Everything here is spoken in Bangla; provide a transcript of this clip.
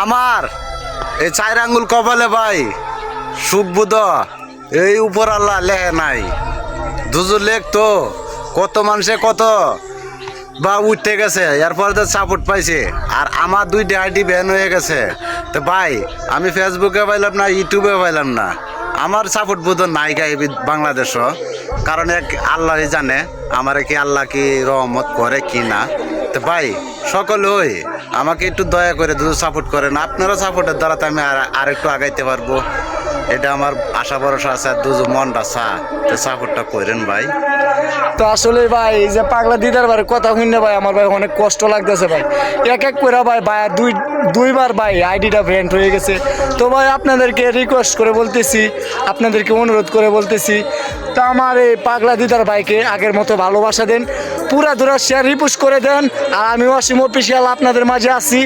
আমার এই চার আঙ্গুল কপালে ভাই সুখ বুধ এই উপর আল্লাহ লেহে নাই দুজু লেখ তো কত মানুষে কত বা উঠতে গেছে এরপর তো সাপোর্ট পাইছে আর আমার 2টা আইডি ব্যান হয়ে গেছে তো ভাই আমি ফেসবুকে পাইলাম না ইউটিউবে পাইলাম না আমার সাপোর্ট বোধ নাই গাই বাংলাদেশও কারণ এক আল্লাহই জানে আমার কি আল্লাহ কি রহমত করে কি না তো ভাই সকলেই আমাকে একটু দয়া করে দুটো সাপোর্ট করেন আপনারা সাপোর্টের দ্বারা তো আমি আর একটু আগাইতে পারবো এটা আমার আশা ভরসা আছে আর দুজো মনটা চা তো সাপোর্টটা করেন ভাই। তো আসলে ভাই এই যে পাগলা দিদার ভাই কথা শুনে ভাই আমার ভাই অনেক কষ্ট লাগতেছে ভাই এক করে ভাই দুইবার ভাই আইডিটা ব্যান্ড হয়ে গেছে। তো ভাই আপনাদেরকে রিকোয়েস্ট করে বলতেছি, আপনাদেরকে অনুরোধ করে বলতেছি, তো আমার এই পাগলা দিদার ভাইকে আগের মতো ভালোবাসা দেন, পুরা ধরা শেয়ার রিপোস্ট করে দেন। আর আমি অসীম অফিসিয়াল আপনাদের মাঝে আছি।